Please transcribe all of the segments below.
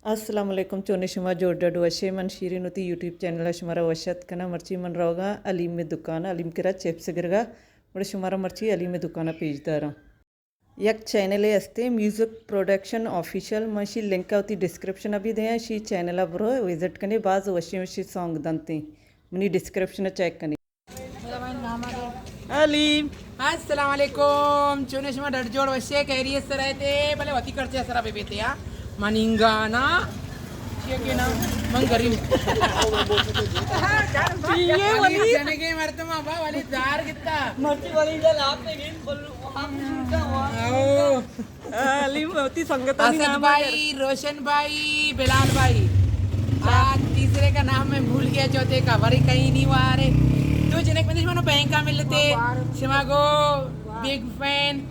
अस्सलाम वालेकुम चोने शुमा जोडड वशे मन शीरी नुती यूट्यूब चैनल शुमारा वशत कना मर्ची मन रहोगा अलीम में दुकान अलीम केरा चिप्स गिरगा बड़े शुमारा मर्ची अलीम में दुकाना पेजदारा यक चैनल असते म्यूजिक प्रोडक्शन ऑफिशियल मशी लिंक होती डिस्क्रिप्शन अभी दे शी चैनल बरो विजिट कने बाज वशी वशी सॉन्ग दंते मनी डिस्क्रिप्शन चेक कने अलीम अस्सलाम वालेकुम चुने शुमा डटजोड़ वशे कैरियत से रहते भले वती करते सरा बेबेते या मनिंगाना के ना मन करी ये वाली जाने के मरतमा बा वाली जार कितना मर्ची वाली जल आपने गिन बोलू हम का हुआ अलीम होती संगत असद भाई रोशन भाई बिलाल भाई आज तीसरे का नाम मैं भूल गया चौथे का वरी कहीं नहीं हुआ रे तो जने के मनो बैंक का मिलते शिमागो बिग फैन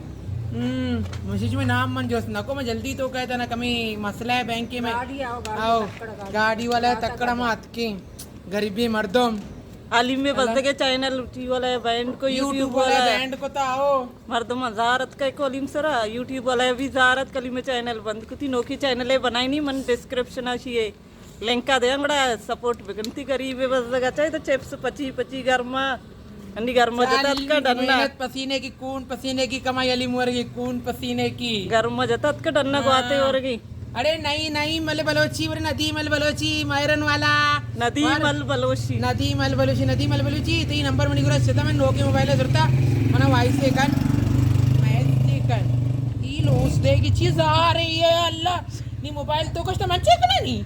मुझे में नाम मन जोश नको मैं जल्दी तो कहता ना कमी मसला है बैंक में आओ गाड़ी वाला तक्कड़ा मात के गरीबी मर्दों अलीम में बस के चैनल टी वाला है बैंड को यूट्यूब वाला बैंड को तो आओ मर्दम हजारत का को अलीम सरा यूट्यूब वाला है भी हजारत कली में चैनल बंद कुती नोकी चैनल है बनाई नहीं मन डिस्क्रिप्शन आशी है लिंक का दे अंगड़ा सपोर्ट बिगनती करी वे बस जगह चाहे तो चिप्स पची पची गर्मा अन्नी गर्मा जतात का डन्ना पसीने की कून पसीने की कमाई अली मुर की कून पसीने की गर्मा जतात का डन्ना को आते और की अरे नहीं नहीं मल बलोची वर नदी मल बलोची मायरन वाला नदी मल बलोची नदी मल बलोची नदी मल बलोची ते नंबर मनी गुरा छता मैं नोके मोबाइल जरता मना वाइस सेकंड ई लोस दे की चीज आ रही है अल्लाह नी मोबाइल तो कष्ट मन चेक ना नी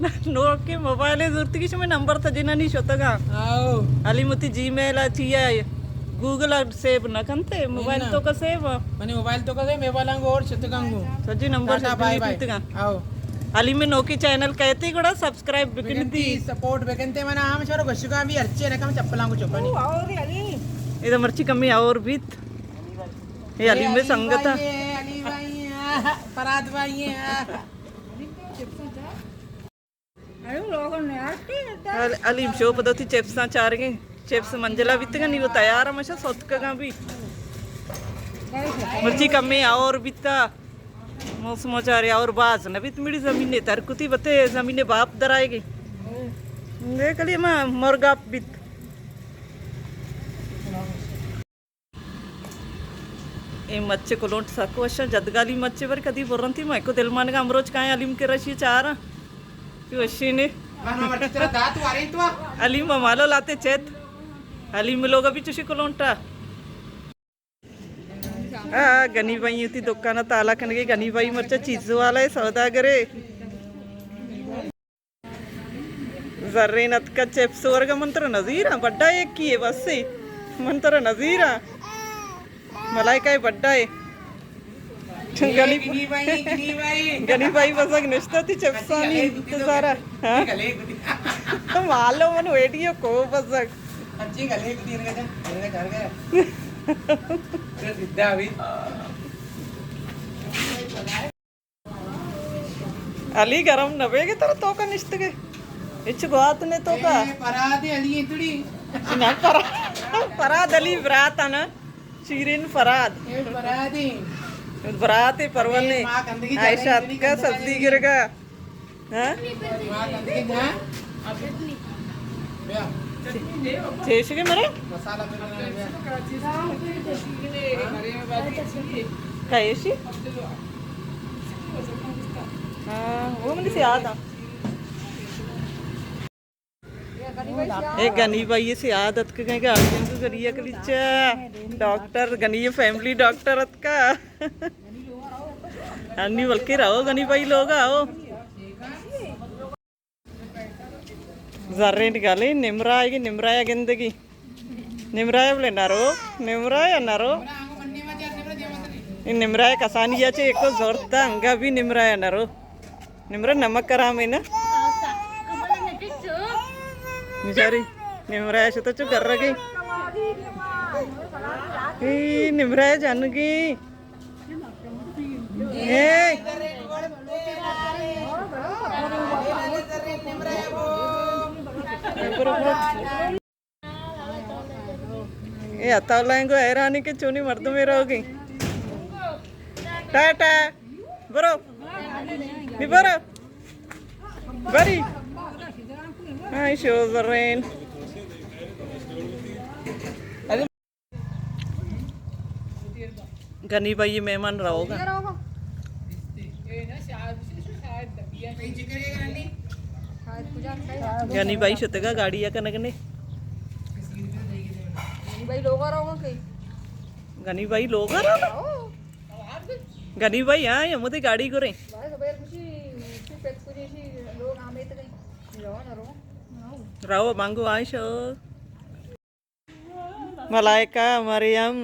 नोके मोबाइल जरूरत की समय नंबर था जिना नहीं होता का आओ अली मती जीमेल चाहिए गूगल सेव न कंते मोबाइल तो का सेव मने मोबाइल तो का सेव मेवाला और छतगंगो सजी नंबर बाय बाय आओ अली में नोकी चैनल कहते కూడా सब्सक्राइब बिकनती सपोर्ट बिकनते मना हम छोरो गशुका भी अच्छे न कम चप्पलांगो चप्पनी और अली इधर मर्ची कमी और बीत ये अली में संगत अली भाई फराद भाई अलीम शो पदोती चिप्स चार के चिप्स मंजला बितगा नहीं वो तैयार हमेशा सोतका का भी मर्ची कमी और बिता मौसम चारे और बाज न बित मिड़ी जमीन तरकुती बते जमीन बाप दराएगी देख लिया मैं मुर्गा बित ए मच्छे को लोट सको अच्छा जदगाली मच्छे पर कदी बोरंती मैं को दिलमान का अमरोज का अलीम के रशी चार वशीने अलीम मालो लाते चेत अलीम लोग अभी चुशी को लोंटा गनी भाई होती दुकान ताला खन गई गनी भाई मर्चा चीज वाला है सौदा करे जर्रे नत का चिप्स वर्ग मंत्र नजीरा बड्डा एक की है बस से मंत्र नजीरा मलाई का बड्डा है गनी भाई बस निश्चित थी चिप्सानी सारा तो मालो मन वेडियो को बस अच्छी गले कुछ इनका घर गया सिद्धा अभी अली गरम नवे के तरह तो का निश्चित के इच्छ बात ने तो का पराद अली इतड़ी ना पराद अली बरात ना शीरिन फराद पराद बरात है परवन ने आयशा का सब्जी गिरगा हाँ చేసిగా మరి कैसी वो मुझे याद आ एक गनी भाई से आदत के कहीं गार्जियन को करिए कलीचा डॉक्टर गनी फैमिली डॉक्टर का अन्नी बल्कि रहो गनी भाई लोग आओ जर्रे निकाले निमराएगी निमराया गिंदगी निमराया बोले नारो निमराया नारो इन निमराया कसानिया चे एको जोरता अंगा भी निमराया नारो निमरा नमक करा में ना निसारी निमराया से तो चुप कर रही निमराया जान गई ये अतावलाएंगो हैरानी के चुनी मर्द में रहोगी टाटा बरो बरो Very. I show the rain. Ghani भाई ये मेहमान रहोगा गनी भाई शतगा गाड़ी या कनक ने गनी भाई लोग गनी भाई हाँ ये मुझे गाड़ी करे राव मांगो आयशो मलाइका मरियम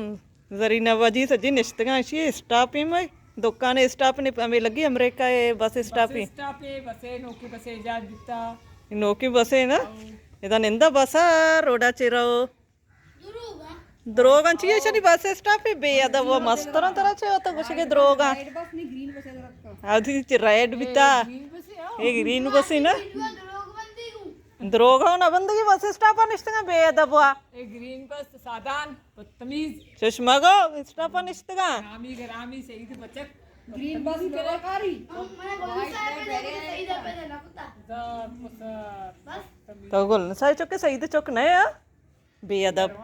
जरीना बाजी सजी निश्तगा शी स्टॉप ही में दुकान स्टॉप ने हमें लगी अमेरिका बस स्टॉप ही नोकी बसे ना इधर निंदा बसा रोडा चिरो द्रोगा चाहिए चली बस स्टॉप ही बेअदब वो मस्त तरह तरह से तो कुछ के द्रोगा आधी रेड बिता ये ग्रीन बस है ना द्रोगा ना बंदगी बस स्टॉप निश्तगा बेअदब हुआ ग्रीन बस सादान बदतमीज चश्मा गो स्टॉप निश्तगा रामी गरामी सही से बचत ग्रीन बस लोकारी तो गोल साई चौके सही तो चौक नहीं है बेअदब